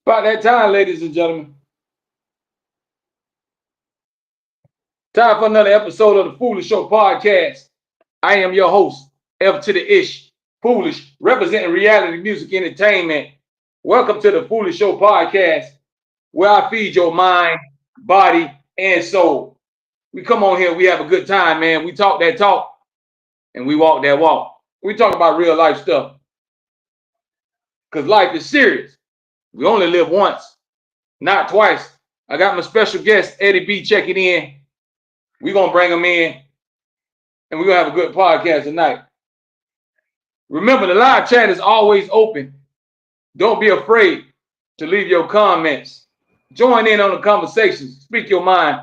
About that time, ladies and gentlemen. Time for another episode of the Foolish Show podcast. I am your host, F to the Ish, Foolish, representing reality music entertainment. Welcome to the Foolish Show podcast, where I feed your mind, body, and soul. We come on here, we have a good time, man. We talk that talk, and we walk that walk. We talk about real life stuff. Because life is serious. We only live once, not twice. I got my special guest, Eddie B, checking in. We're going to bring him in, and we're going to have a good podcast tonight. Remember, the live chat is always open. Don't be afraid to leave your comments. Join in on the conversations. Speak your mind.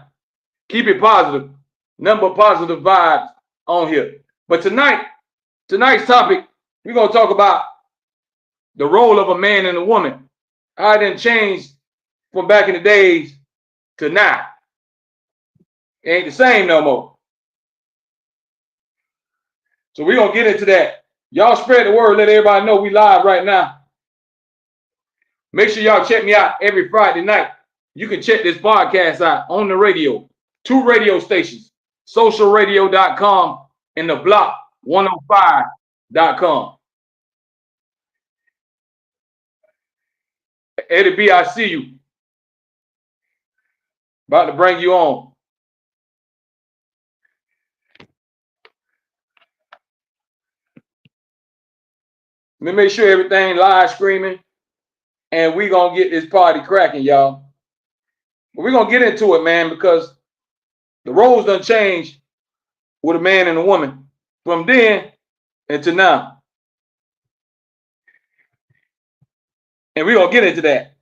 Keep it positive. Number positive vibes on here. But tonight's topic, we're going to talk about the role of a man and a woman. How it done changed from back in the days to now. It ain't the same no more. So we're going to get into that. Y'all spread the word. Let everybody know we live right now. Make sure y'all check me out every Friday night. You can check this podcast out on the radio. 2 radio stations. Socialradio.com and the block 105.com. Eddie B, I see you. About to bring you on. Let me make sure everything live streaming. And we're going to get this party cracking, y'all. But we're going to get into it, man, because the roles done changed with a man and a woman from then until now. And we're going to get into that.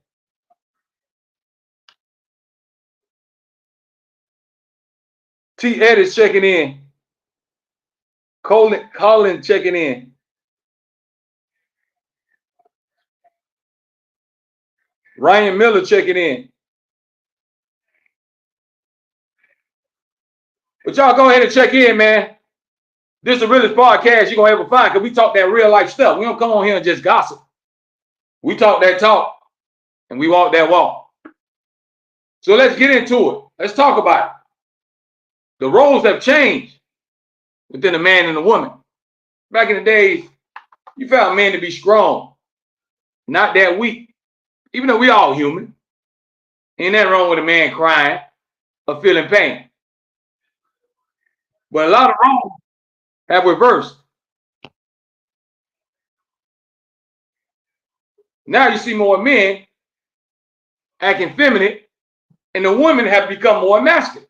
T. Ed is checking in. Colin checking in. Ryan Miller checking in. But y'all go ahead and check in, man. This is the realest podcast you're going to ever find because we talk that real life stuff. We don't come on here and just gossip. We talk that talk and we walk that walk. So let's get into it. Let's talk about it. The roles have changed within a man and a woman. Back in the days, you found men to be strong, not that weak. Even though we all human. Ain't nothing wrong with a man crying or feeling pain. But a lot of roles have reversed. Now you see more men acting feminine, and the women have become more masculine.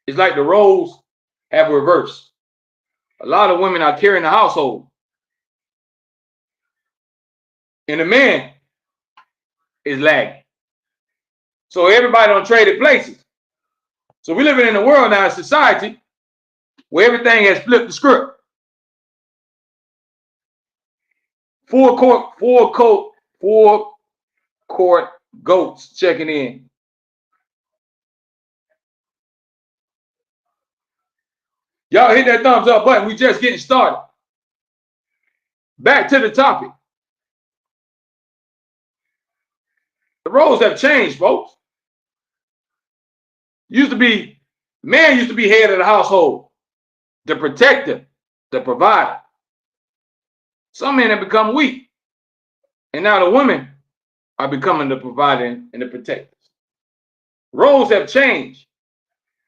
It's like the roles have reversed. A lot of women are carrying the household. And the man is lagging. So everybody on traded places. So we're living in a world now, a society, where everything has flipped the script. Four court goats checking in. Y'all hit that thumbs up button. We just getting started. Back to the topic. The roles have changed, folks. Man used to be head of the household, the protector, the provider. Some men have become weak. And now the women are becoming the provider and the protectors. Roles have changed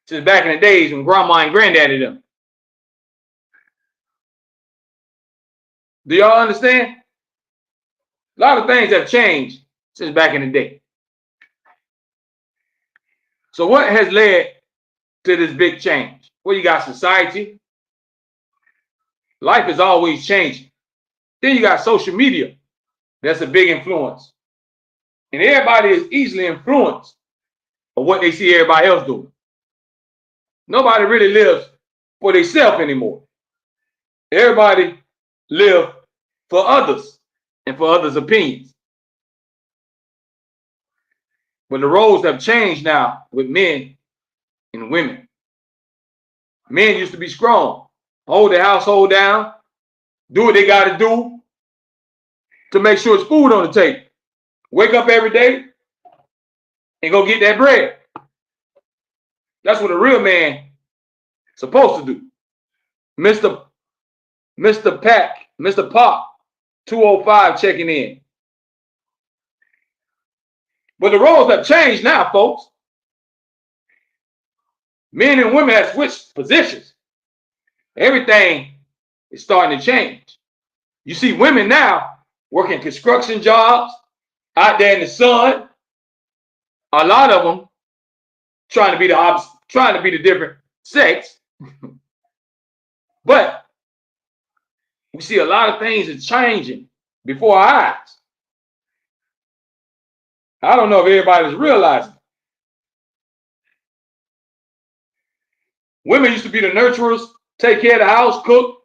since back in the days when grandma and granddaddy them. Do y'all understand? A lot of things have changed since back in the day. So what has led to this big change? Well, you got society. Life is always changing. Then you got social media. That's a big influence. And everybody is easily influenced by what they see everybody else doing. Nobody really lives for themselves anymore. Everybody lives for others and for others' opinions. But the roles have changed now with men and women. Men used to be strong, hold their household down, do what they got to do to make sure it's food on the table. wake up every day and go get that bread. That's what a real man supposed to do. Mr. Pop, 205 checking in. But the roles have changed now, folks. Men and women have switched positions. Everything is starting to change. You see women now working construction jobs out there in the sun. A lot of them trying to be the different sex. But we see a lot of things are changing before our eyes. I don't know if everybody's realizing. Women used to be the nurturers, take care of the house, cook.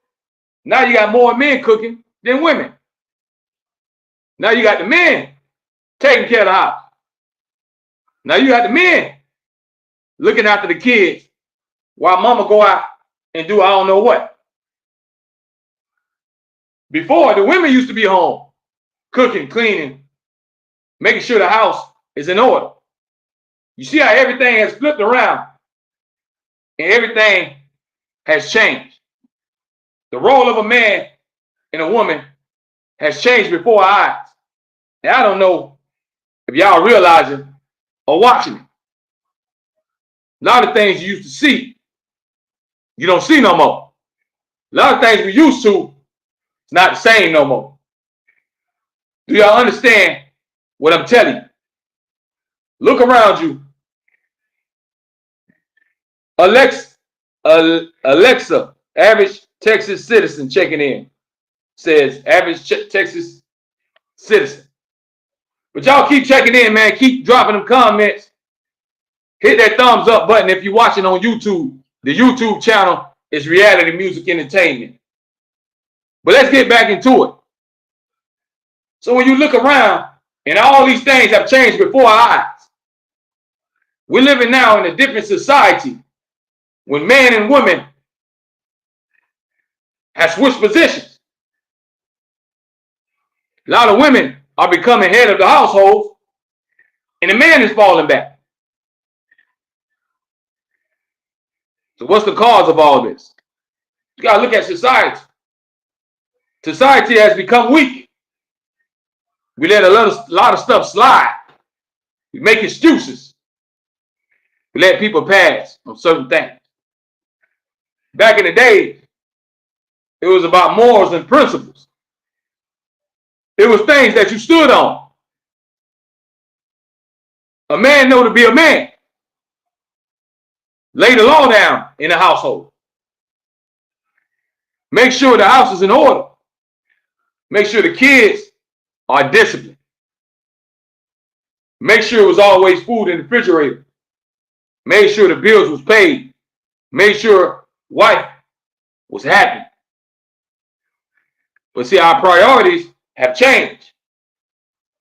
Now you got more men cooking than women. Now you got the men taking care of the house. Now you got the men looking after the kids while mama go out and do I don't know what. Before, the women used to be home, cooking, cleaning, making sure the house is in order. You see how everything has flipped around and everything has changed. The role of a man and a woman has changed before our eyes. And I don't know if y'all realizing or watching it. A lot of things you used to see, you don't see no more. A lot of things we used to, it's not the same no more. Do y'all understand what I'm telling you? Look around you. Alexa, average Texas citizen checking in, says average Texas citizen. But y'all keep checking in, man. Keep dropping them comments. Hit that thumbs up button if you're watching on YouTube. The YouTube channel is Reality Music Entertainment. But let's get back into it. So when you look around and all these things have changed before our eyes, we're living now in a different society when men and women have switched positions. A lot of women are becoming head of the household and the man is falling back. So what's the cause of all this? You got to look at society. Society has become weak. We let a lot of stuff slide. We make excuses. We let people pass on certain things. Back in the day, it was about morals and principles. It was things that you stood on. A man know to be a man. Lay the law down in the household. Make sure the house is in order. Make sure the kids are disciplined. Make sure it was always food in the refrigerator. Make sure the bills was paid. Make sure wife was happy. But see, our priorities have changed.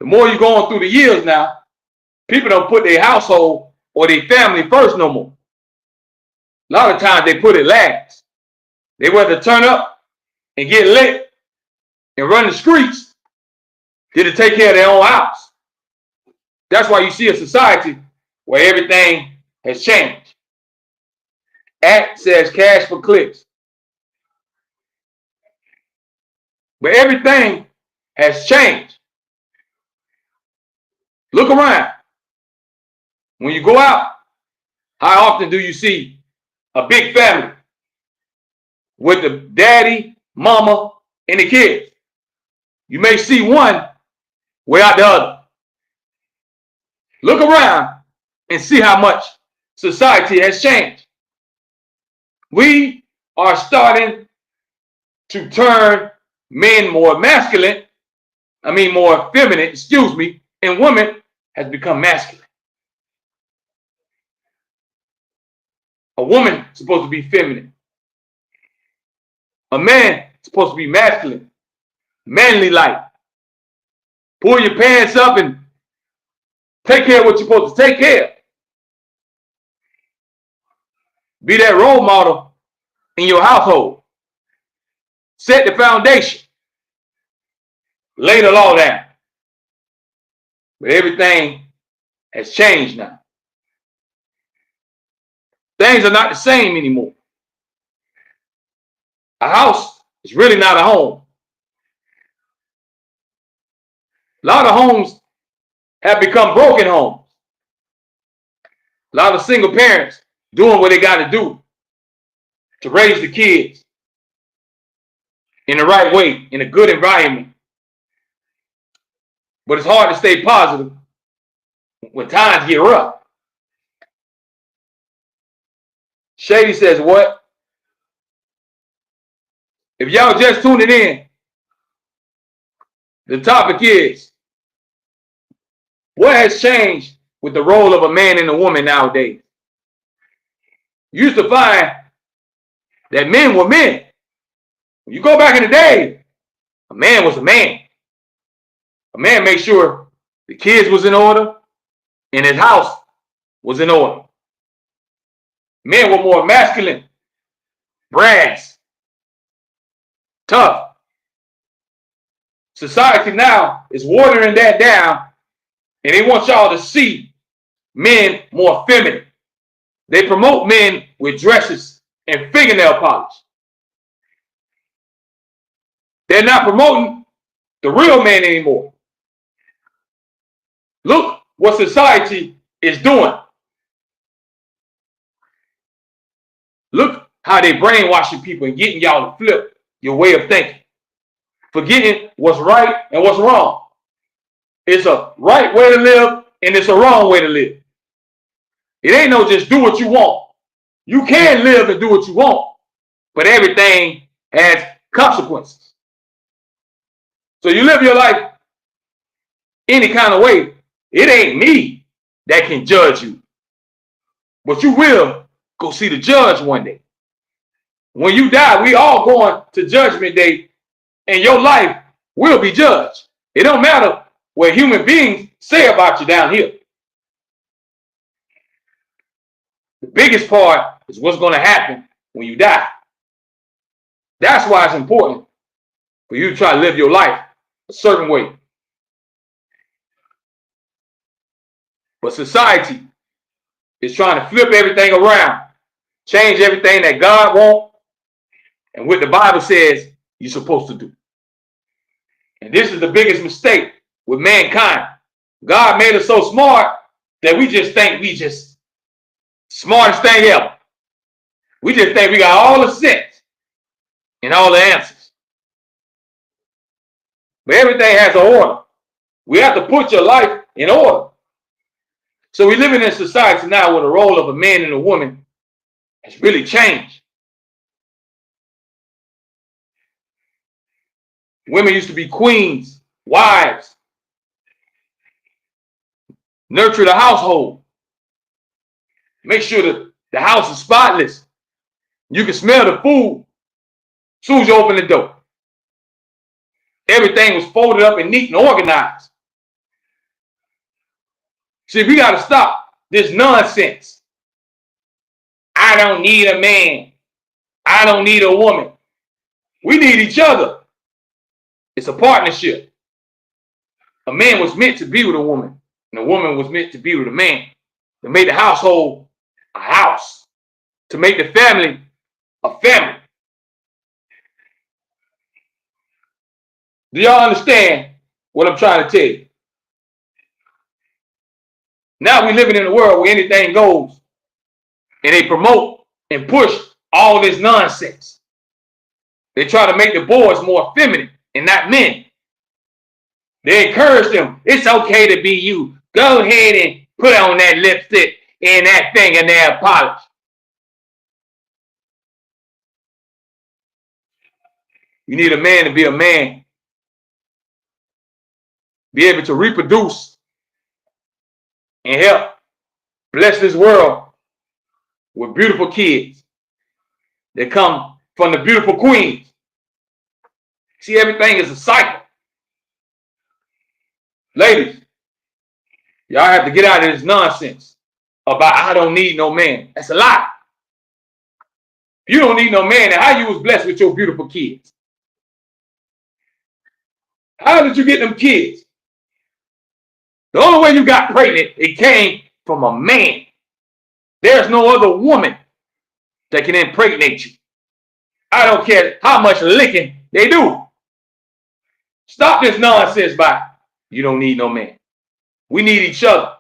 The more you're going through the years now, people don't put their household or their family first no more. A lot of times they put it last. They rather turn up and get lit and run the streets than to take care of their own house. That's why you see a society where everything has changed. Act says cash for clicks. But everything has changed. Look around. When you go out, how often do you see a big family with the daddy, mama, and the kids? You may see one without the other. Look around and see how much society has changed. We are starting to turn men more masculine, more feminine, and women has become masculine. A woman is supposed to be feminine. A man is supposed to be masculine, manly like. Pull your pants up and take care of what you're supposed to take care of. Be that role model in your household. Set the foundation. Lay the law down. But everything has changed now. Things are not the same anymore. A house is really not a home. A lot of homes have become broken homes. A lot of single parents doing what they got to do to raise the kids in the right way, in a good environment. But it's hard to stay positive when times get rough. Shady says, what? If y'all just tuning in, the topic is, what has changed with the role of a man and a woman nowadays? You used to find that men were men. When you go back in the day, a man was a man. A man made sure the kids was in order and his house was in order. Men were more masculine, brass, tough. Society now is watering that down, and they want y'all to see men more feminine. They promote men with dresses and fingernail polish. They're not promoting the real man anymore. Look what society is doing. Look how they brainwashing people and getting y'all to flip your way of thinking. Forgetting what's right and what's wrong. It's a right way to live and it's a wrong way to live. It ain't no just do what you want. You can live and do what you want, but everything has consequences. So you live your life any kind of way. It ain't me that can judge you, but you will go see the judge one day. When you die, we all going to judgment day, and your life will be judged. It don't matter what human beings say about you down here. The biggest part is what's going to happen when you die. That's why it's important for you to try to live your life a certain way. But society is trying to flip everything around, change everything that God wants and what the Bible says you're supposed to do. And this is the biggest mistake with mankind. God made us so smart that we just think we just smartest thing ever. We just think we got all the sense and all the answers. But everything has an order. We have to put your life in order. So we're living in a society now where the role of a man and a woman has really changed. Women used to be queens, wives, nurture the household, make sure that the house is spotless. You can smell the food as soon as you open the door. Everything was folded up and neat and organized. See, we got to stop this nonsense. I don't need a man. I don't need a woman. We need each other. It's a partnership. A man was meant to be with a woman, and a woman was meant to be with a man. To make the household a house. To make the family a family. Do y'all understand what I'm trying to tell you? Now we're living in a world where anything goes, and they promote and push all this nonsense. They try to make the boys more feminine and not men. They encourage them. It's okay to be you. Go ahead and put on that lipstick and that fingernail polish. You need a man to be a man. Be able to reproduce and help bless this world with beautiful kids that come from the beautiful queens. See, everything is a cycle. Ladies, y'all have to get out of this nonsense about I don't need no man. That's a lie. You don't need no man, and how you was blessed with your beautiful kids? How did you get them kids? The only way you got pregnant, it came from a man. There's no other woman that can impregnate you. I don't care how much licking they do. Stop this nonsense by you don't need no man. We need each other.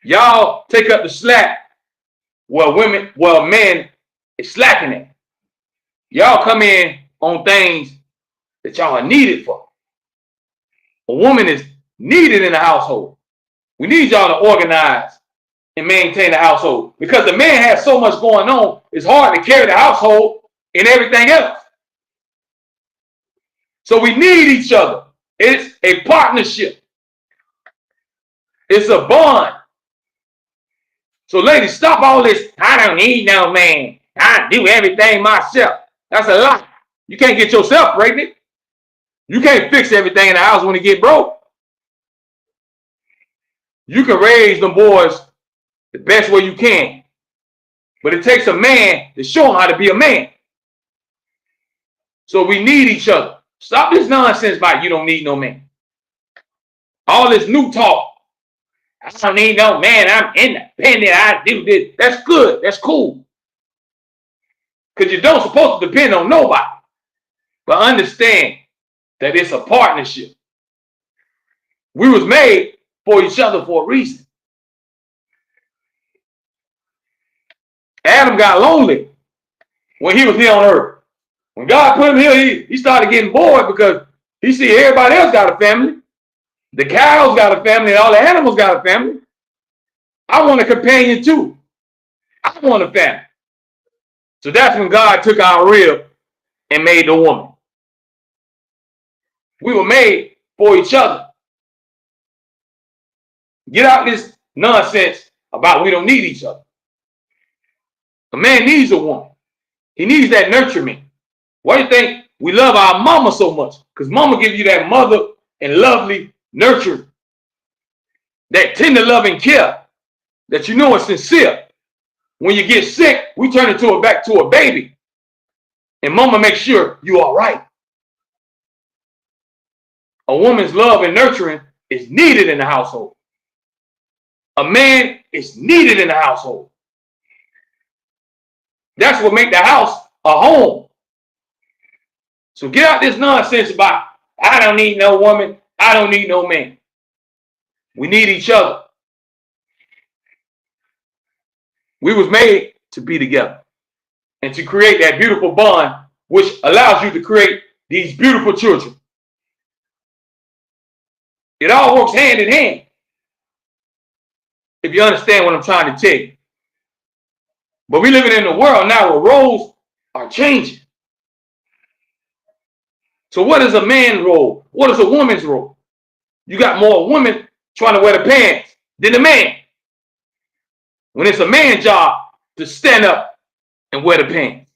Y'all take up the slack while men is slacking it. Y'all come in on things that y'all are needed for. A woman is needed in the household. We need y'all to organize and maintain the household because the man has so much going on. It's hard to carry the household and everything else. So we need each other. It's a partnership. It's a bond. So ladies, stop all this. I don't need no man. I do everything myself. That's a lie. You can't get yourself pregnant. You can't fix everything in the house when it get broke. You can raise them boys the best way you can. But it takes a man to show them how to be a man. So we need each other. Stop this nonsense about you don't need no man. All this new talk. I don't need no man. I'm independent. I do this. That's good. That's cool. Because you don't supposed to depend on nobody. But understand that it's a partnership. We was made for each other for a reason. Adam got lonely when he was here on earth. When God put him here, he started getting bored because he see everybody else got a family. The cows got a family and all the animals got a family. I want a companion too. I want a family. So that's when God took our rib and made the woman. We were made for each other. Get out this nonsense about we don't need each other. A man needs a woman. He needs that nurturement. Why do you think we love our mama so much? Because mama gives you that mother and lovely nurture, that tender love and care that you know is sincere. When you get sick, we turn it back to a baby. And mama makes sure you are right. A woman's love and nurturing is needed in the household. A man is needed in the household. That's what makes the house a home. So get out this nonsense about, I don't need no woman, I don't need no man. We need each other. We was made to be together and to create that beautiful bond which allows you to create these beautiful children. It all works hand in hand. If you understand what I'm trying to tell you. But we're living in a world now where roles are changing. So what is a man's role? What is a woman's role? You got more women trying to wear the pants than the man. When it's a man's job to stand up and wear the pants.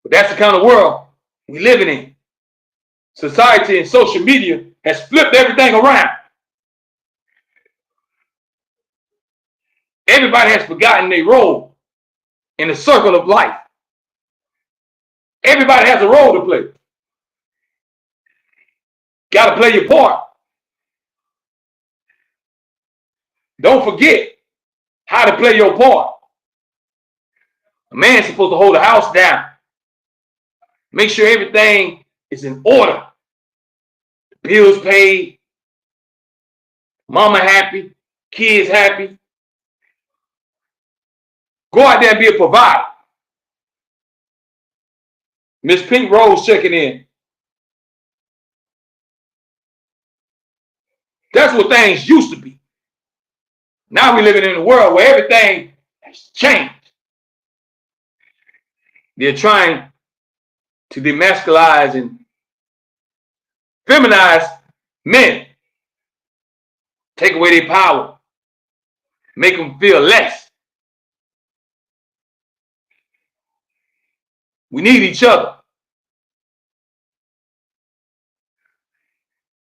But that's the kind of world we're living in. Society and social media has flipped everything around. Everybody has forgotten their role in the circle of life. Everybody has a role to play. Got to play your part. Don't forget how to play your part. A man's supposed to hold the house down. Make sure everything is in order. Bills paid. Mama happy. Kids happy. Go out there and be a provider. Miss Pink Rose checking in. That's what things used to be. Now we're living in a world where everything has changed. They're trying to demasculize and feminize men. Take away their power. Make them feel less. We need each other.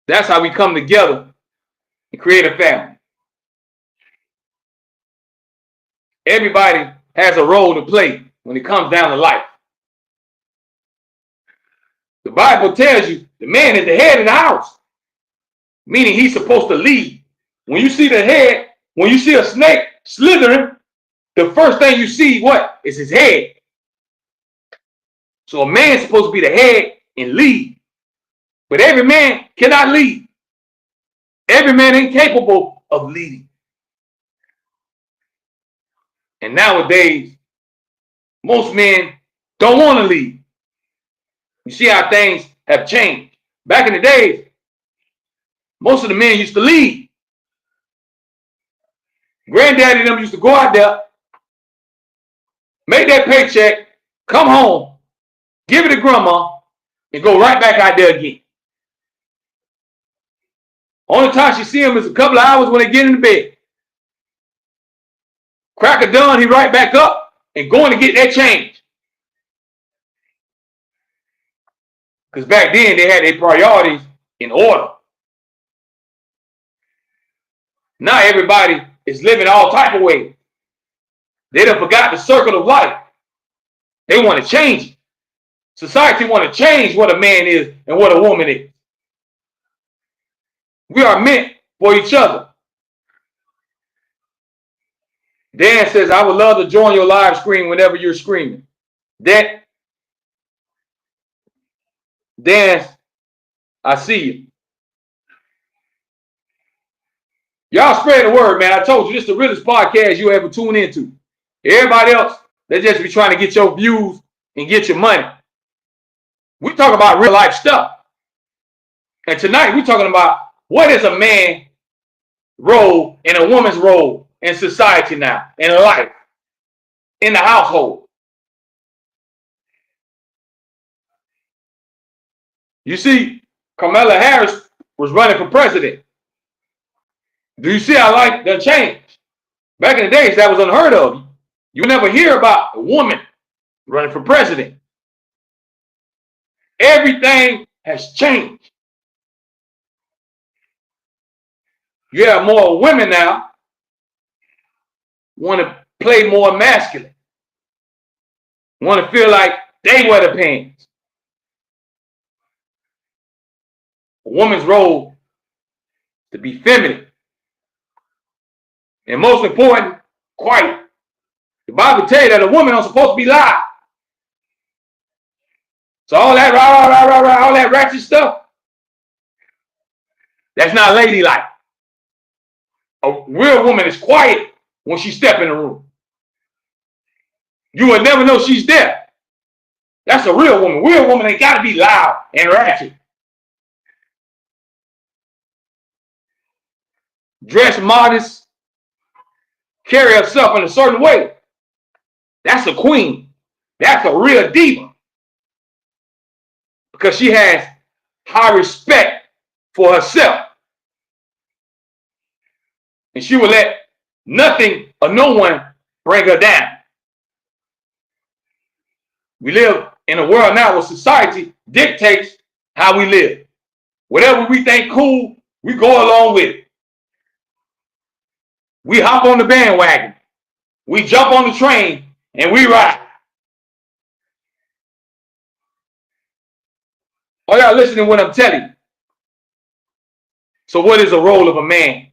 That's how we come together and create a family. Everybody has a role to play when it comes down to life. The Bible tells you the man is the head of the house, meaning he's supposed to lead. When you see the head, when you see a snake slithering, the first thing you see, what? Is his head. So a man's supposed to be the head and lead. But every man cannot lead. Every man ain't capable of leading. And nowadays, most men don't want to lead. You see how things have changed. Back in the days, most of the men used to lead. Granddaddy and them used to go out there, make that paycheck, come home, give it to grandma, and go right back out there again. Only time she see him is a couple of hours when they get into bed. Crack of dawn, he right back up and going to get that change. Because back then they had their priorities in order. Now everybody is living all type of ways. They done forgot the circle of life. They want to change it. Society want to change what a man is and what a woman is. We are meant for each other. Dan says, I would love to join your live stream whenever you're screaming. Dan, I see you. Y'all spread the word, man. I told you, this is the realest podcast you ever tune into. Everybody else, they just be trying to get your views and get your money. We talk about real life stuff. And tonight we're talking about what is a man's role and a woman's role in society now, in life, in the household. You see, Kamala Harris was running for president. Do you see how life done changed? Back in the days, that was unheard of. You never hear about a woman running for president. Everything has changed. You have more women now want to play more masculine, want to feel like they wear the pants. A woman's role is to be feminine. And most important, quiet. The Bible tells you that a woman is supposed to be loud. So all that all that ratchet stuff, that's not ladylike. A real woman is quiet when she step in the room. You would never know she's there. That's a real woman. Real woman ain't got to be loud and ratchet. Dress modest, carry herself in a certain way. That's a queen. That's a real diva. Because she has high respect for herself. And she will let nothing or no one bring her down. We live in a world now where society dictates how we live. Whatever we think cool, we go along with it. We hop on the bandwagon. We jump on the train and we ride. Are y'all listening to what I'm telling you? So what is the role of a man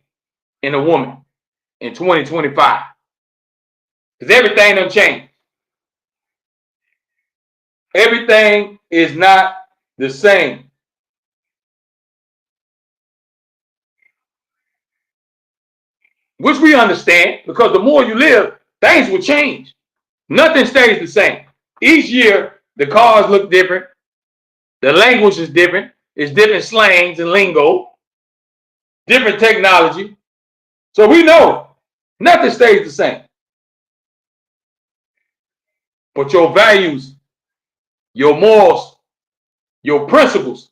and a woman in 2025? Because everything done changed. Everything is not the same. Which we understand, because the more you live, things will change. Nothing stays the same. Each year, the cars look different. The language is different. It's different slangs and lingo. Different technology. So we know nothing stays the same. But your values, your morals, your principles,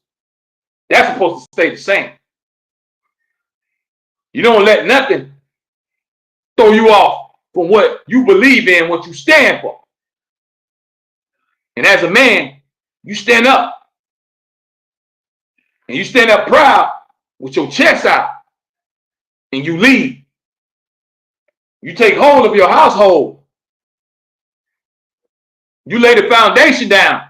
that's supposed to stay the same. You don't let nothing throw you off from what you believe in, what you stand for. And as a man, you stand up. And you stand up proud with your chest out. And you lead. You take hold of your household. You lay the foundation down.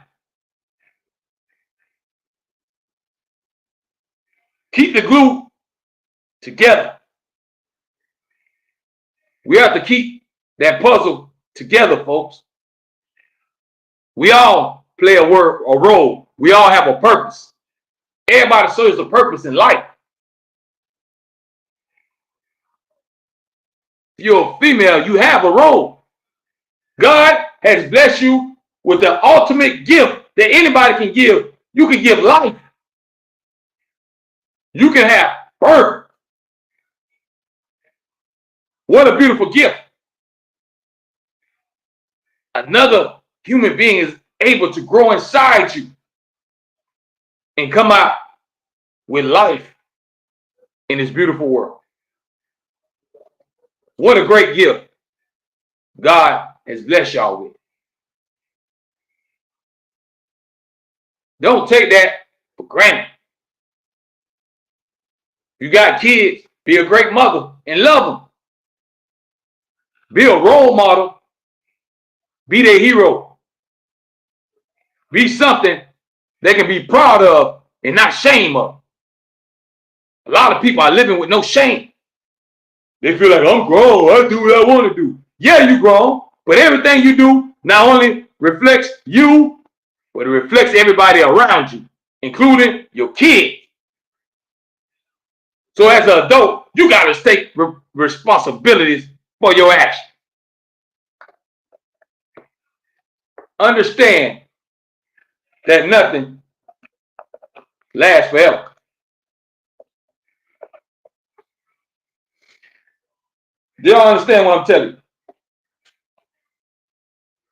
keep the glue together. We have to keep that puzzle together, folks. We all play a role. We all have a purpose. Everybody serves a purpose in life. If you're a female, you have a role. God has blessed you with the ultimate gift that anybody can give. You can give life. You can have birth. What a beautiful gift. Another human being is able to grow inside you and come out with life in this beautiful world. What a great gift God has blessed y'all with. Don't take that for granted. You got kids, be a great mother and love them. Be a role model. Be their hero. Be something they can be proud of and not shame of. A lot of people are living with no shame. They feel like, I'm grown, I do what I want to do. Yeah, you grown, but everything you do not only reflects you, but it reflects everybody around you, including your kids. So as an adult, you got to take responsibilities for your actions. Understand that nothing lasts forever. Do y'all understand what I'm telling you?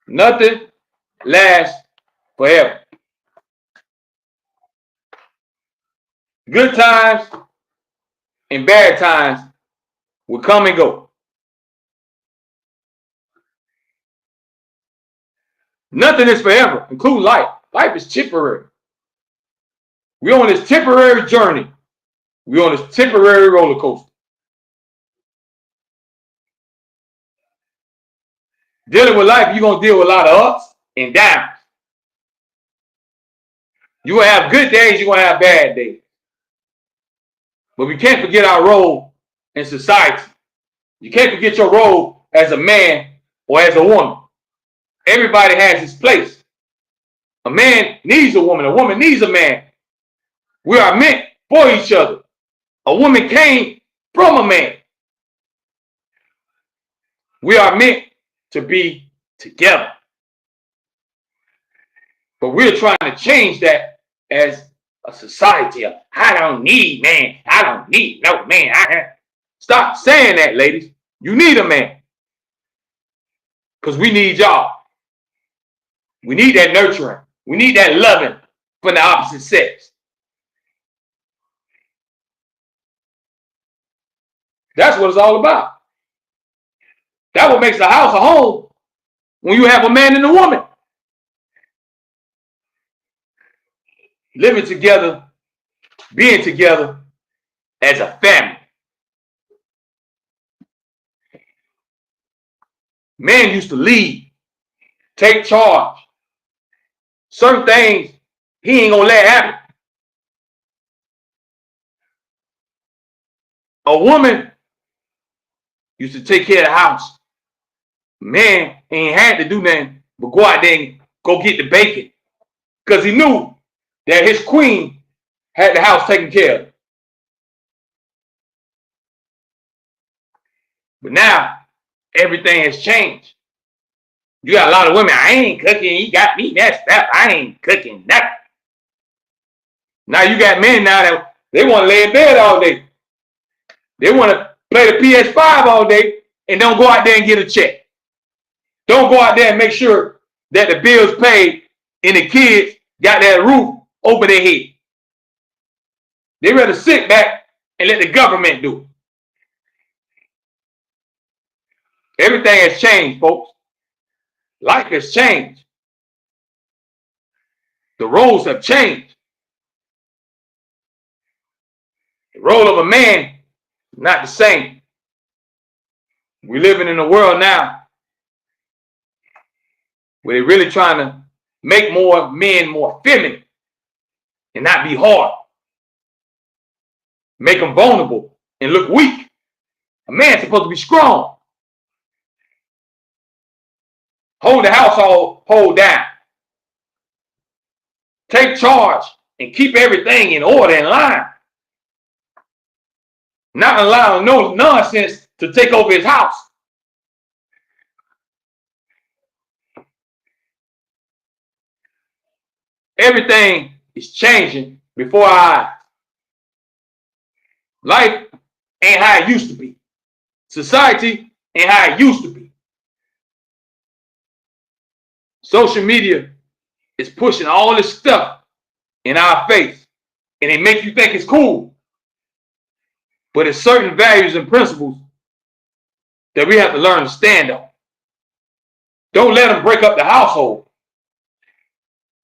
Nothing lasts forever. Good times and bad times will come and go. Nothing is forever, including life. Life is temporary. We're on this temporary journey. We're on this temporary roller coaster. Dealing with life, you're going to deal with a lot of ups and downs. You're going to have good days, you're going to have bad days. But we can't forget our role in society. You can't forget your role as a man or as a woman. Everybody has his place. A man needs a woman needs a man. We are meant for each other. A woman came from a man. We are meant to be together. But we're trying to change that as a society. I don't need man. I don't need no man. Stop saying that, ladies. You need a man. Because we need y'all. We need that nurturing. We need that loving from the opposite sex. That's what it's all about. That's what makes the house a home when you have a man and a woman. Living together, being together as a family. Man used to lead, take charge. Certain things he ain't gonna let happen. A woman used to take care of the house. Man ain't had to do nothing but go out there and go get the bacon. Because he knew that his queen had the house taken care of. But now, everything has changed. You got a lot of women, I ain't cooking, he got me messed up, I ain't cooking nothing. Now you got men now that they want to lay in bed all day. They want to play the PS5 all day and don't go out there and get a check. Don't go out there and make sure that the bills paid and the kids got that roof over their head. They rather sit back and let the government do it. Everything has changed, folks. Life has changed. The roles have changed. The role of a man is not the same. We're living in a world now where they're really trying to make more men more feminine and not be hard. make them vulnerable and look weak. A man's supposed to be strong. Hold the household down. Take charge and keep everything in order and line. Not allowing no nonsense to take over his house. Everything is changing before our eyes. Life ain't how it used to be. Society ain't how it used to be. Social media is pushing all this stuff in our face, and it makes you think it's cool. But it's certain values and principles that we have to learn to stand on. Don't let them break up the household.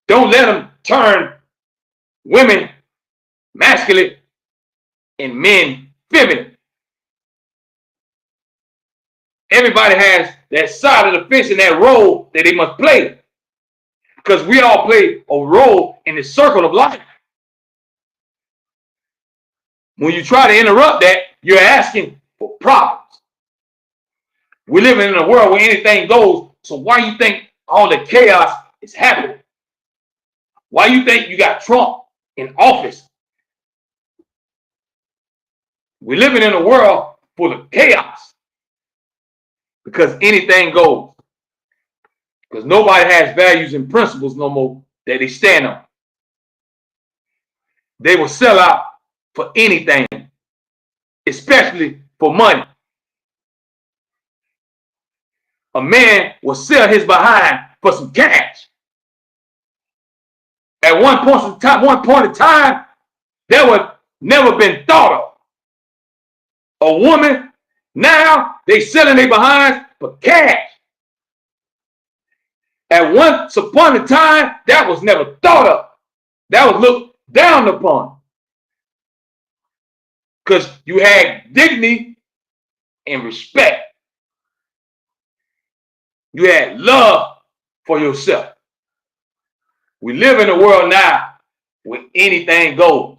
Don't let them turn women masculine and men feminine. Everybody has that side of the fence and that role that they must play, because we all play a role in the circle of life. When you try to interrupt that, you're asking for problems. We're living in a world where anything goes, so why you think all the chaos is happening? Why you think you got Trump in office? We're living in a world full of chaos because anything goes. Because nobody has values and principles no more that they stand on. They will sell out for anything, especially for money. A man will sell his behind for some cash. At one point in time, that would never been thought of. A woman, now they selling their behinds for cash. At once upon a time, that was never thought of. That was looked down upon. Because you had dignity and respect. You had love for yourself. We live in a world now where anything goes.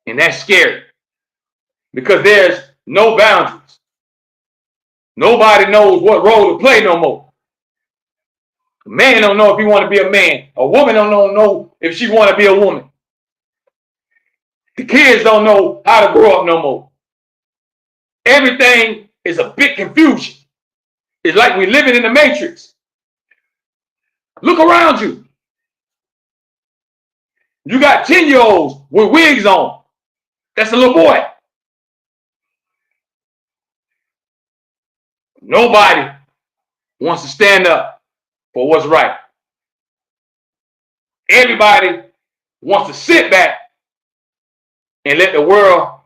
And that's scary. Because there's no boundaries. Nobody knows what role to play no more. A man don't know if he want to be a man. A woman don't know if she want to be a woman. The kids don't know how to grow up no more. Everything is a big confusion. It's like we're living in the Matrix. Look around you. You got 10-year-olds with wigs on. That's a little boy. Nobody wants to stand up for what's right. Everybody wants to sit back and let the world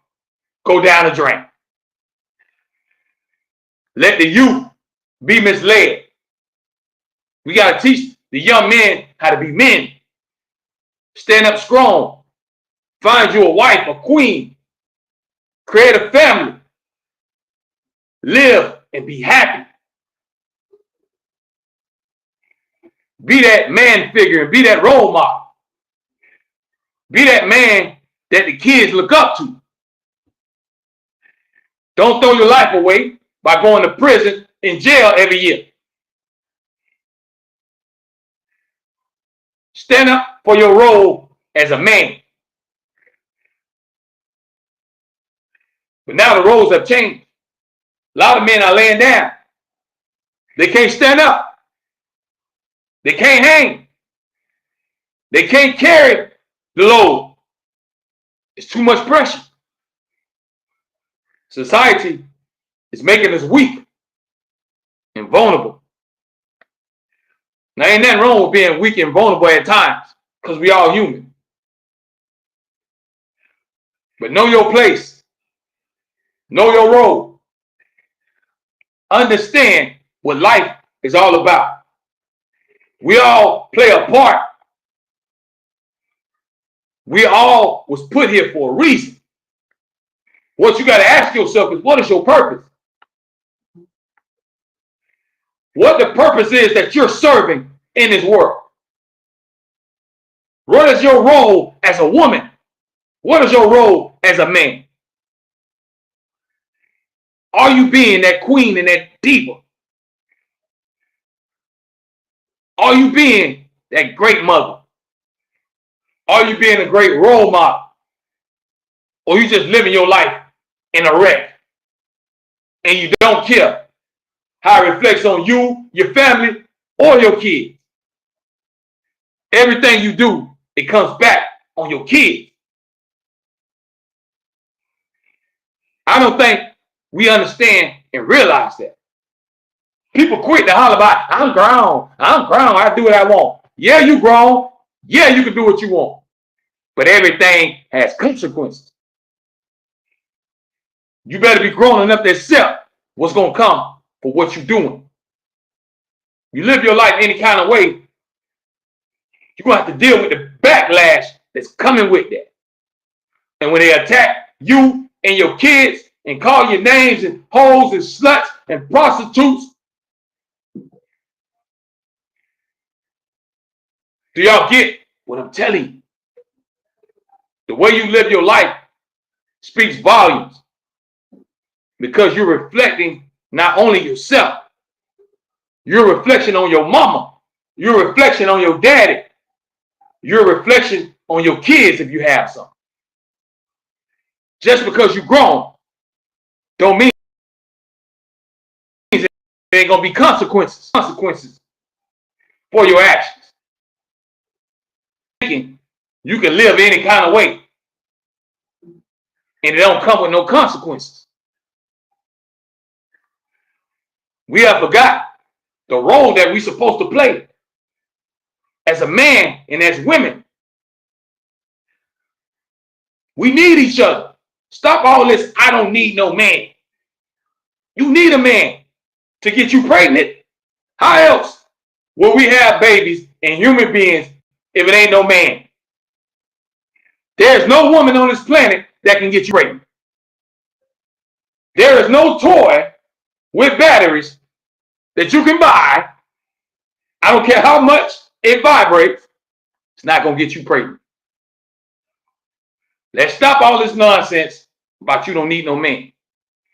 go down the drain. Let the youth be misled. We got to teach the young men how to be men. Stand up strong. Find you a wife, a queen. Create a family. Live and be happy. Be that man figure and be that role model. Be that man that the kids look up to. Don't throw your life away by going to prison and jail every year. Stand up for your role as a man. But now the roles have changed. A lot of men are laying down. They can't stand up. They can't hang. They can't carry the load. It's too much pressure. Society is making us weak and vulnerable. Now, ain't nothing wrong with being weak and vulnerable at times, because we all human. But know your place. Know your role. Understand what life is all about. We all play a part. We all was put here for a reason. What you got to ask yourself is, what is your purpose? What the purpose is that you're serving in this world. What is your role as a woman? What is your role as a man? Are you being that queen and that diva? Are you being that great mother? Are you being a great role model? Or you just living your life in a wreck and you don't care how it reflects on you, your family, or your kids? Everything you do, it comes back on your kids. I don't think we understand and realize that. People quick to holler about, I'm grown, I do what I want. Yeah, you grown. Yeah, you can do what you want. But everything has consequences. You better be grown enough to accept what's going to come for what you're doing. You live your life any kind of way, you're going to have to deal with the backlash that's coming with that. And when they attack you and your kids and call you names and hoes and sluts and prostitutes, do y'all get what I'm telling you? The way you live your life speaks volumes because you're reflecting not only yourself, you're a reflection on your mama, you're a reflection on your daddy, you're a reflection on your kids if you have some. Just because you're grown don't mean there ain't gonna be consequences for your actions. You can live any kind of way and it don't come with no consequences. We have forgot the role that we're supposed to play as a man and as women. We need each other. Stop all this, I don't need no man. You need a man to get you pregnant. How else will we have babies and human beings if it ain't no man? There is no woman on this planet that can get you pregnant. There is no toy with batteries that you can buy. I don't care how much it vibrates. It's not going to get you pregnant. Let's stop all this nonsense about you don't need no man.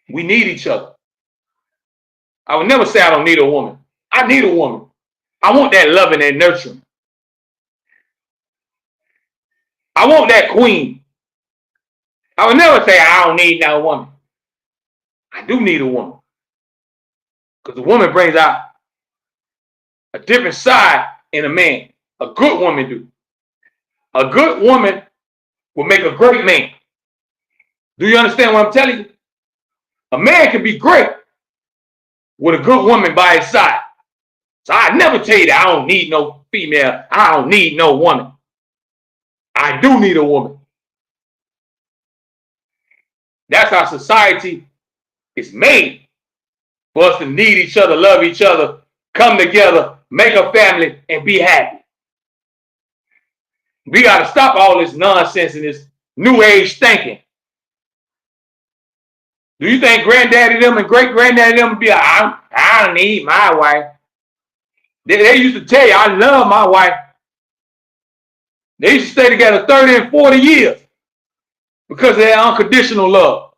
We need each other. I would never say I don't need a woman. I need a woman. I want that loving and nurturing. I want that queen. I would never say I don't need no woman. I do need a woman. Because the woman brings out a different side in a man. A good woman do. A good woman will make a great man. Do you understand what I'm telling you? A man can be great with a good woman by his side. So I never tell you that I don't need no female. I don't need no woman. I do need a woman. That's how society is made. For us to need each other, love each other, come together, make a family, and be happy. We got to stop all this nonsense and this new age thinking. Do you think granddaddy them and great granddaddy them would be like, I don't need my wife? They used to tell you, I love my wife. They used to stay together 30 and 40 years because of their unconditional love.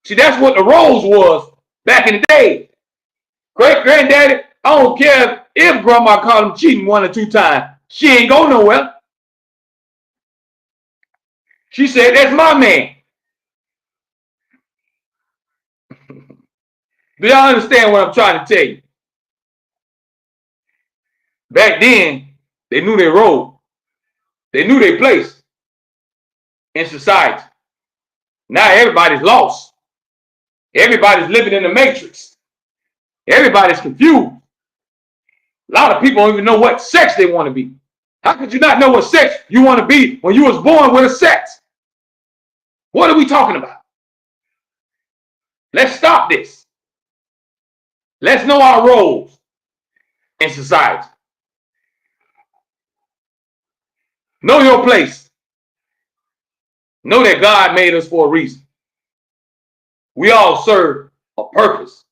See, that's what the roles was back in the day. Great granddaddy, I don't care if grandma caught him cheating 1 or 2 times. She ain't go nowhere. She said, that's my man. Do y'all understand what I'm trying to tell you? Back then, they knew their role. They knew their place in society. Now everybody's lost. Everybody's living in the matrix. Everybody's confused. A lot of people don't even know what sex they want to be. How could you not know what sex you want to be when you was born with a sex? What are we talking about? Let's stop this. Let's know our roles in society. Know your place. Know that God made us for a reason. We all serve a purpose.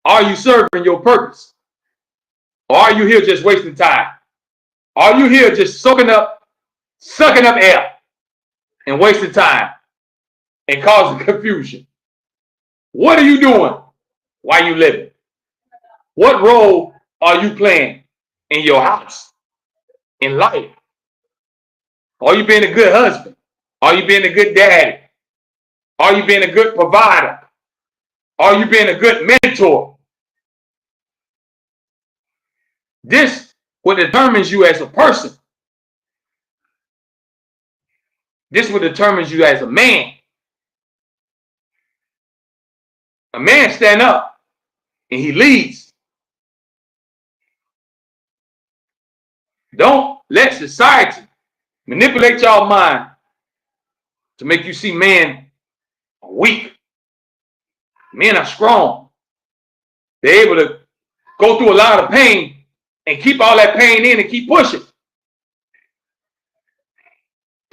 Are you serving your purpose? Or are you here just wasting time? Are you here just sucking up air? and wasting time and causing confusion. What are you doing while you living? What role are you playing in your house, in life? Are you being a good husband? Are you being a good daddy? Are you being a good provider? Are you being a good mentor? This what determines you as a person. This what determines you as a man. A man stand up and he leads. Don't let society manipulate y'all mind to make you see men are weak. Men are strong. They're able to go through a lot of pain and keep all that pain in and keep pushing.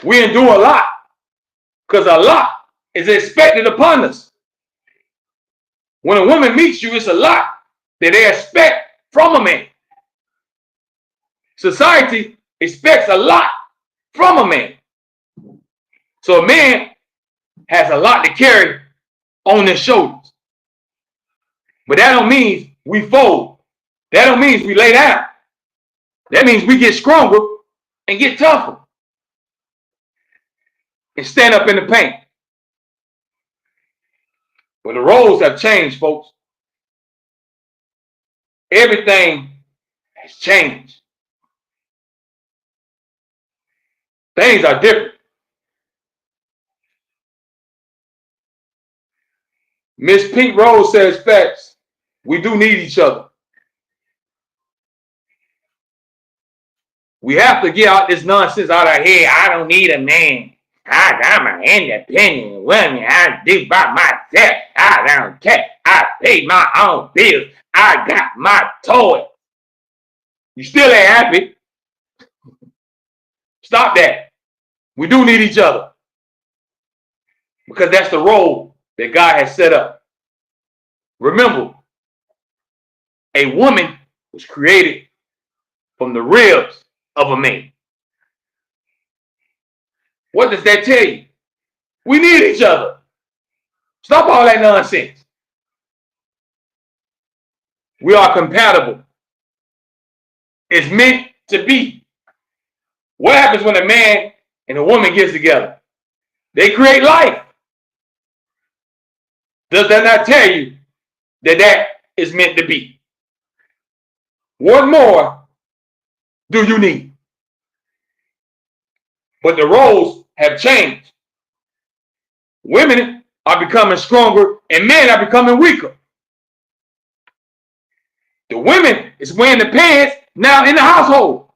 We endure a lot because a lot is expected upon us. When a woman meets you, it's a lot that they expect from a man. Society expects a lot from a man. So a man has a lot to carry on their shoulders. But that don't mean we fold. That don't mean we lay down. That means we get stronger and get tougher and stand up in the paint. But the roles have changed, folks. Everything has changed. Things are different. Miss Pink Rose says facts. We do need each other. We have to get out this nonsense out of our head. I don't need a man. I'm an independent woman. I do by myself. I don't care. I pay my own bills. I got my toy. You still ain't happy. Stop that. We do need each other. Because that's the role that God has set up. Remember, a woman was created from the ribs of a man. What does that tell you? We need each other. Stop all that nonsense. We are compatible. It's meant to be. What happens when a man and a woman gets together? They create life. Does that not tell you that that is meant to be? What more do you need? But the roles have changed. Women are becoming stronger and men are becoming weaker. The women is wearing the pants now in the household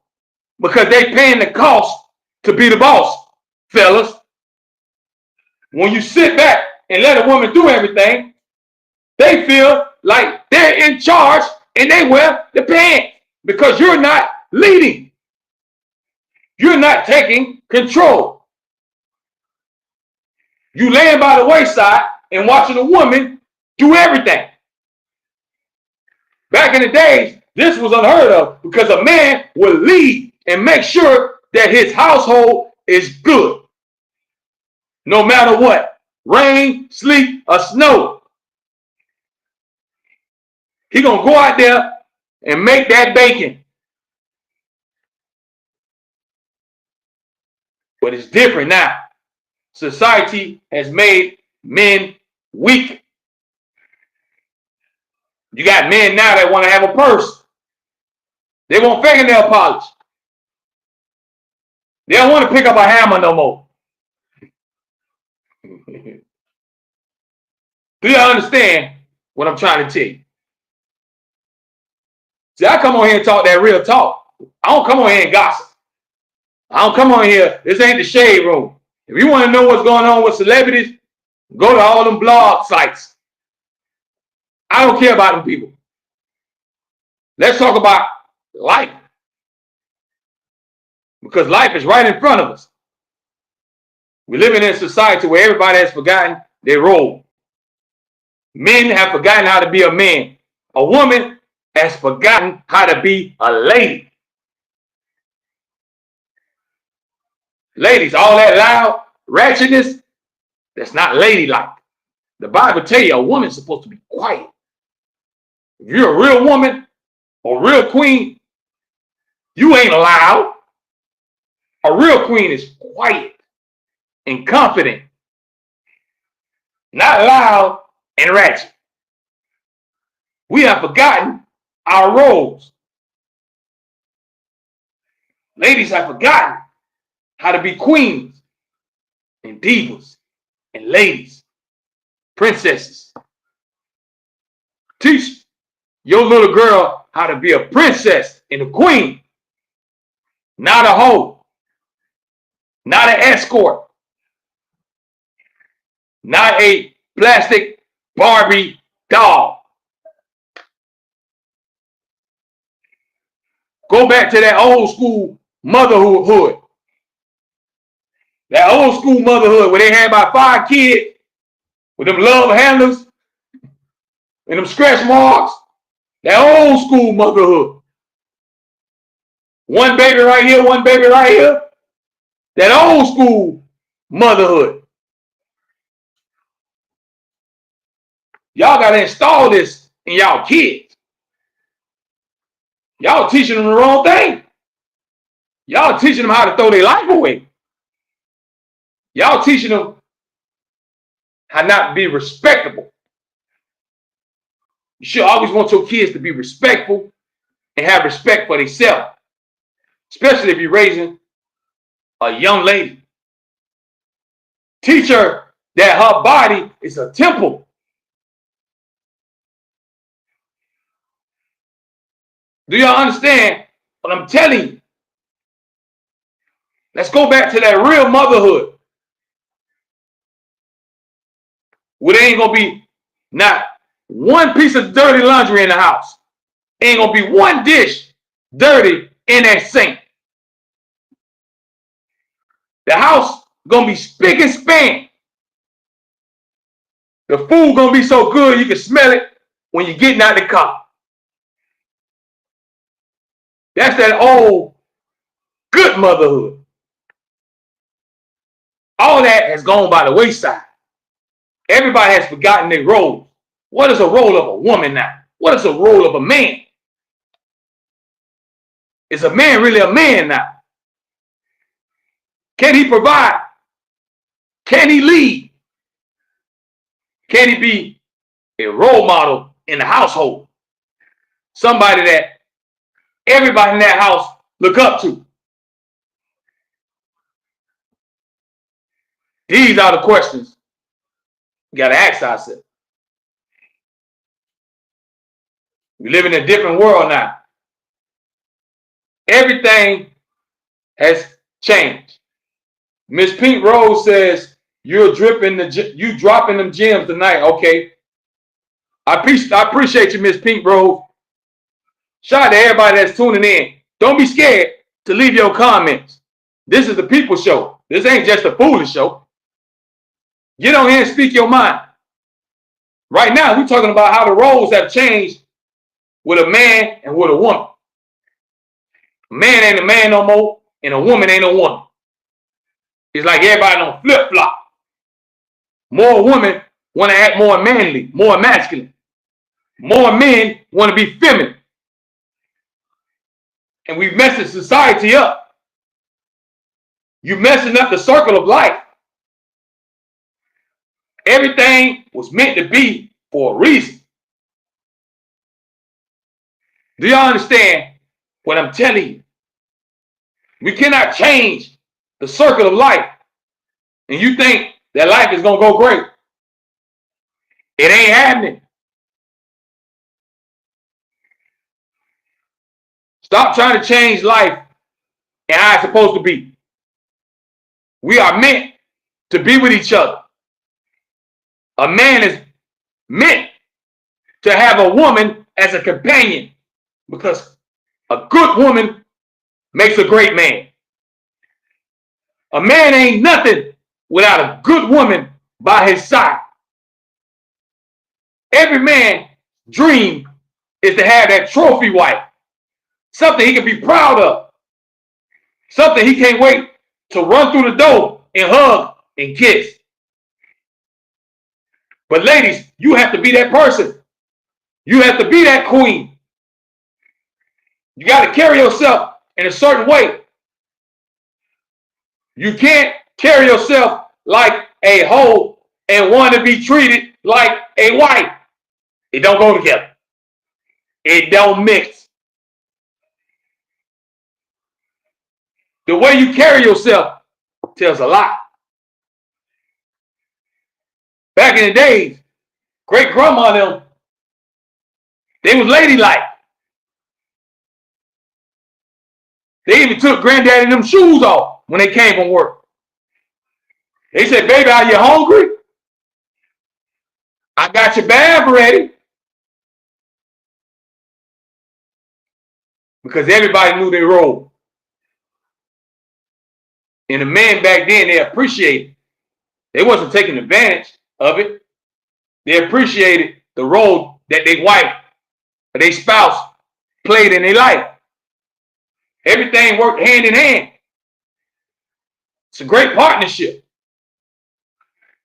because they paying the cost to be the boss, fellas. When you sit back and let a woman do everything, they feel like they're in charge and they wear the pants because you're not leading. You're not taking control. You laying by the wayside and watching a woman do everything. Back in the days, this was unheard of because a man would lead and make sure that his household is good. No matter what, rain, sleet, or snow. He gonna go out there and make that bacon. But it's different now. Society has made men weak. You got men now that want to have a purse. They want fingernail polish. They don't want to pick up a hammer no more. Do you understand what I'm trying to tell you? See, I come on here and talk that real talk. I don't come on here and gossip. I don't come on here. This ain't the shade room. If you want to know what's going on with celebrities, go to all them blog sites. I don't care about them people. Let's talk about life. Because life is right in front of us. We're living in a society where everybody has forgotten their role. Men have forgotten how to be a man. A woman has forgotten how to be a lady. Ladies, all that loud ratchetness, that's not ladylike. The Bible tell you a woman's supposed to be quiet. If you're a real woman or real queen, you ain't loud. A real queen is quiet and confident, not loud and ratchet. We have forgotten our roles. Ladies have forgotten how to be queens and divas and ladies, princesses. Teach your little girl how to be a princess and a queen, not a hoe, not an escort, not a plastic Barbie doll. Go back to that old school motherhood. That old school motherhood where they had about 5 kids with them love handlers and them scratch marks. That old school motherhood. One baby right here, one baby right here. That old school motherhood. Y'all got to install this in y'all kids. Y'all teaching them the wrong thing. Y'all teaching them how to throw their life away. Y'all teaching them how not to be respectable. You should always want your kids to be respectful and have respect for themselves, especially if you're raising a young lady. Teach her that her body is a temple. Do y'all understand what I'm telling you? Let's go back to that real motherhood, where there ain't gonna be not one piece of dirty laundry in the house. Ain't gonna be one dish dirty in that sink. The house gonna be spick and span. The food gonna be so good you can smell it when you're getting out the car. That's that old good motherhood. All that has gone by the wayside. Everybody has forgotten their roles. What is a role of a woman now? What is a role of a man? Is a man really a man now? Can he provide? Can he lead? Can he be a role model in the household? Somebody that everybody in that house look up to. These are the questions we got to ask ourselves. We live in a different world now. Everything has changed. Miss Pink Rose says, you dropping them gems tonight. Okay. I appreciate you, Miss Pink Rose. Shout out to everybody that's tuning in. Don't be scared to leave your comments. This is the people show. This ain't just a foolish show. Get on here and speak your mind. Right now, we're talking about how the roles have changed with a man and with a woman. A man ain't a man no more, and a woman ain't a woman. It's like everybody on flip-flop. More women want to act more manly, more masculine. More men want to be feminine. And we've messed society up. You're messing up the circle of life. Everything was meant to be for a reason. Do y'all understand what I'm telling you? We cannot change the circle of life. And you think that life is going to go great. It ain't happening. Stop trying to change life and how it's supposed to be. We are meant to be with each other. A man is meant to have a woman as a companion, because a good woman makes a great man. A man ain't nothing without a good woman by his side. Every man's dream is to have that trophy wife. Something he can be proud of. Something he can't wait to run through the door and hug and kiss. But ladies, you have to be that person. You have to be that queen. You got to carry yourself in a certain way. You can't carry yourself like a hoe and want to be treated like a wife. It don't go together. It don't mix. The way you carry yourself tells a lot. Back in the days, great grandma them, they was ladylike. They even took granddaddy them shoes off when they came from work. They said, baby, are you hungry? I got your bath ready. Because everybody knew their role. And the men back then, they appreciated it. They wasn't taking advantage of it. They appreciated the role that their wife or their spouse played in their life. Everything worked hand in hand. It's a great partnership.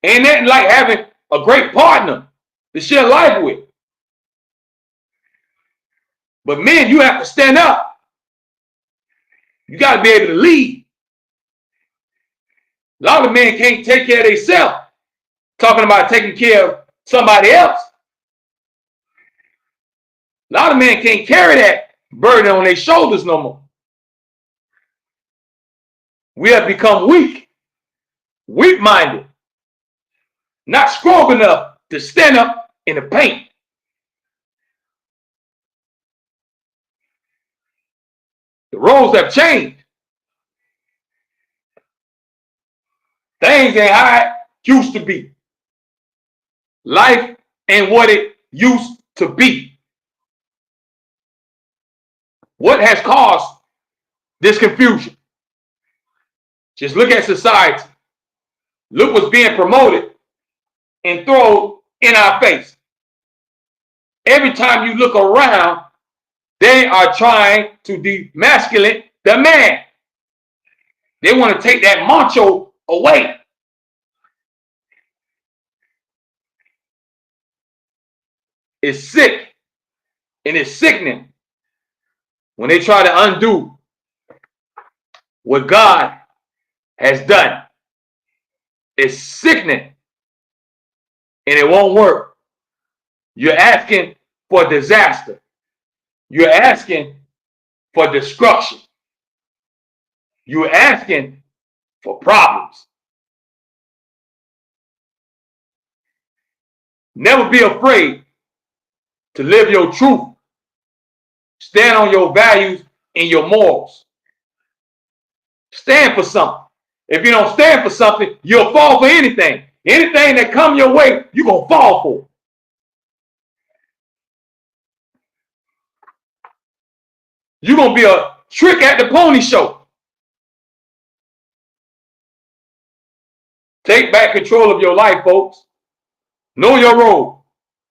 Ain't nothing like having a great partner to share life with. But men, you have to stand up. You got to be able to lead. A lot of men can't take care of themselves. Talking about taking care of somebody else. A lot of men can't carry that burden on their shoulders no more. We have become weak, weak-minded, not strong enough to stand up in the paint. The roles have changed. Things ain't how it used to be. Life ain't what it used to be. What has caused this confusion? Just look at society. Look what's being promoted and thrown in our face. Every time you look around, they are trying to demasculate the man. They want to take that macho away. It's sick and it's sickening when they try to undo what God has done. It's sickening and it won't work. You're asking for disaster. You're asking for destruction. You're asking for problems. Never be afraid to live your truth. Stand on your values and your morals. Stand for something. If you don't stand for something, you'll fall for anything. Anything that comes your way, you're going to fall for. You're going to be a trick at the pony show. Take back control of your life, folks. Know your role.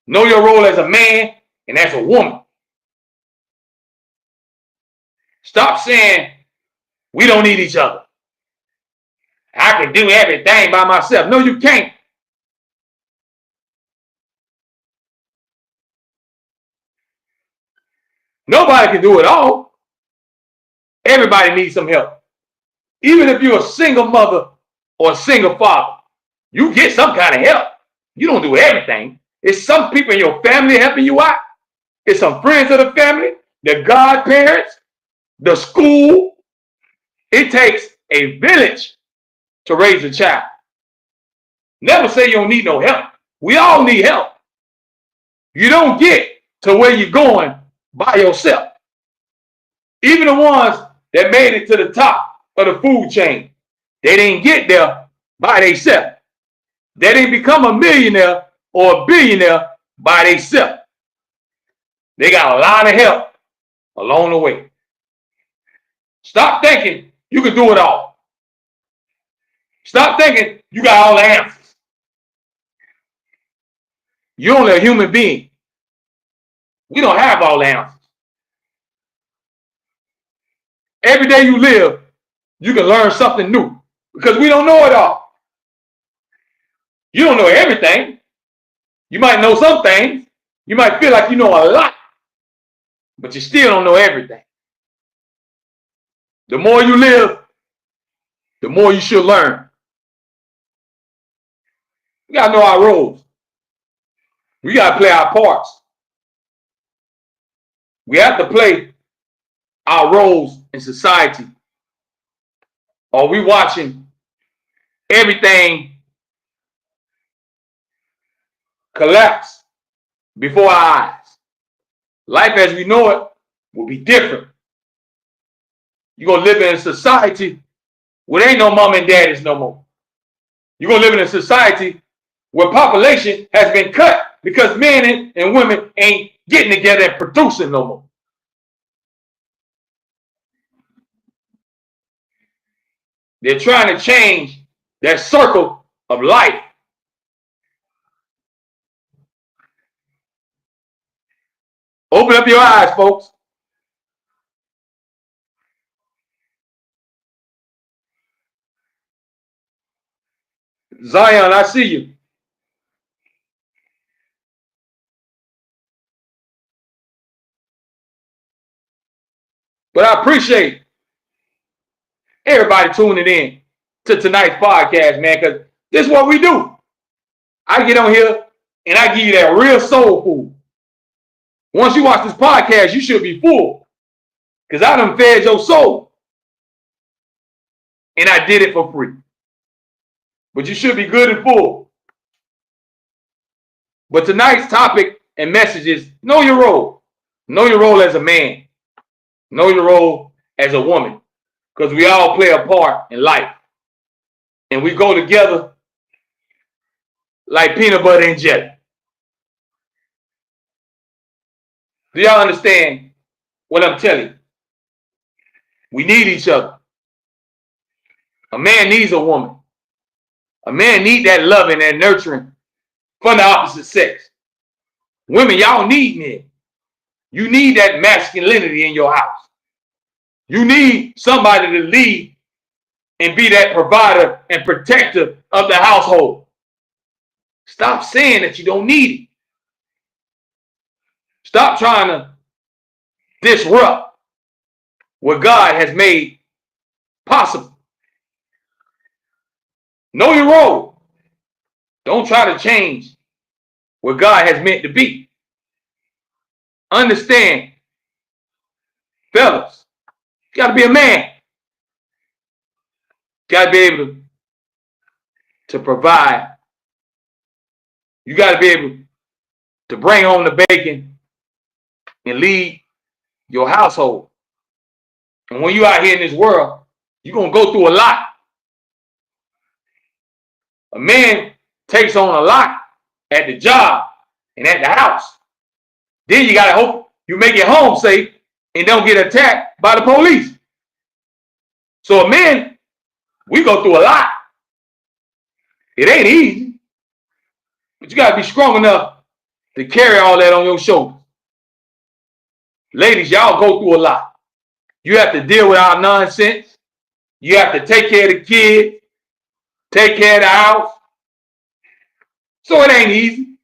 Know your role as a man and as a woman. Stop saying we don't need each other. I can do everything by myself. No, you can't. Nobody can do it all. Everybody needs some help. Even if you're a single mother or a single father, you get some kind of help. You don't do everything. It's some people in your family helping you out. It's some friends of the family, the godparents, the school. It takes a village to raise a child. Never say you don't need no help. We all need help. You don't get to where you're going by yourself. Even the ones that made it to the top of the food chain, they didn't get there by themselves. They didn't become a millionaire or a billionaire by themselves. They got a lot of help along the way. Stop thinking you can do it all. Stop thinking you got all the answers. You're only a human being. We don't have all the answers. Every day you live, you can learn something new because we don't know it all. You don't know everything. You might know some things. You might feel like you know a lot, but you still don't know everything. The more you live, the more you should learn. We got to know our roles. We got to play our parts. We have to play our roles in society. Are we watching everything collapse before our eyes? Life as we know it will be different. You're going to live in a society where there ain't no mom and daddies no more. You're going to live in a society where population has been cut because men and women ain't getting together and producing no more. They're trying to change that circle of life. Open up your eyes, folks. Zion, I see you. But I appreciate everybody tuning in to tonight's podcast, man, because this is what we do. I get on here and I give you that real soul food. Once you watch this podcast, you should be full because I done fed your soul. And I did it for free. But you should be good and full. But tonight's topic and message is know your role. Know your role as a man. Know your role as a woman. Because we all play a part in life. And we go together like peanut butter and jelly. Do y'all understand what I'm telling you? We need each other. A man needs a woman. A man needs that loving and nurturing from the opposite sex. Women, y'all need men. You need that masculinity in your house. You need somebody to lead and be that provider and protector of the household. Stop saying that you don't need it. Stop trying to disrupt what God has made possible. Know your role. Don't try to change what God has meant to be. Understand, fellas, you got to be a man. You got to be able to provide. You got to be able to bring home the bacon and lead your household. And when you out here in this world, you're going to go through a lot. A man takes on a lot at the job and at the house. Then you got to hope you make it home safe and don't get attacked by the police. So a man, we go through a lot. It ain't easy. But you got to be strong enough to carry all that on your shoulders. Ladies, y'all go through a lot. You have to deal with our nonsense. You have to take care of the kids, take care of the house. So it ain't easy,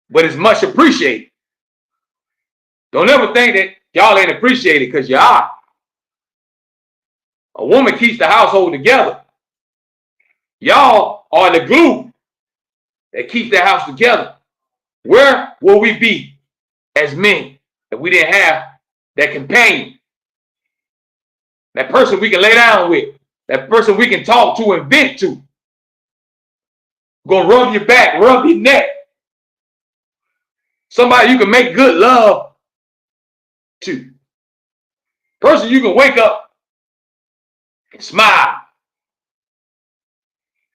but it's much appreciated. Don't ever think that y'all ain't appreciated because you are. A woman keeps the household together. Y'all are the glue that keeps the house together. Where will we be as men if we didn't have that companion? That person we can lay down with. That person we can talk to and vent to. Gonna rub your back, rub your neck. Somebody you can make good love to. Person you can wake up and smile.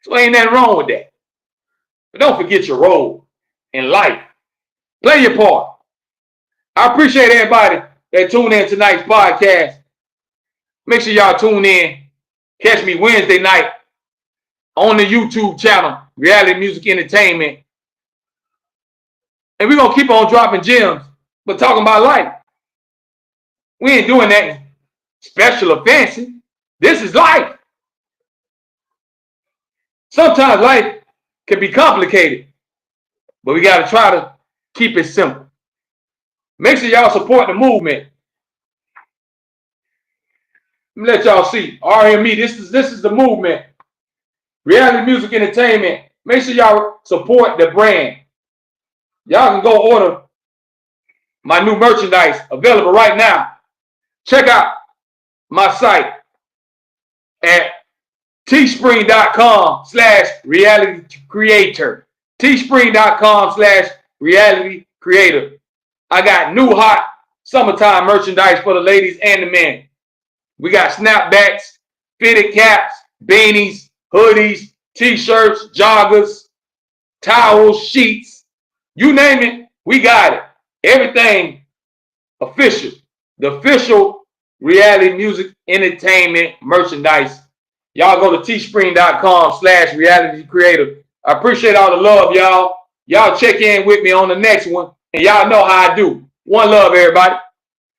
So ain't nothing wrong with that. But don't forget your role in life. Play your part. I appreciate everybody that tuned in tonight's podcast. Make sure y'all tune in. Catch me Wednesday night on the YouTube channel, Reality Music Entertainment. And we're going to keep on dropping gems, but talking about life. We ain't doing that special or fancy. This is life. Sometimes life can be complicated, but we got to try to keep it simple. Make sure y'all support the movement. Let me let y'all see. RME, this is the movement. Reality Music Entertainment. Make sure y'all support the brand. Y'all can go order my new merchandise available right now. Check out my site at teespring.com/realitycreator. teespring.com/realitycreator. I got new hot summertime merchandise for the ladies and the men. We got snapbacks, fitted caps, beanies, hoodies, t-shirts, joggers, towels, sheets. You name it, we got it. Everything official. The official Reality Music Entertainment merchandise. Y'all go to teespring.com/realitycreator. I appreciate all the love, y'all. Y'all check in with me on the next one, and y'all know how I do. One love, everybody.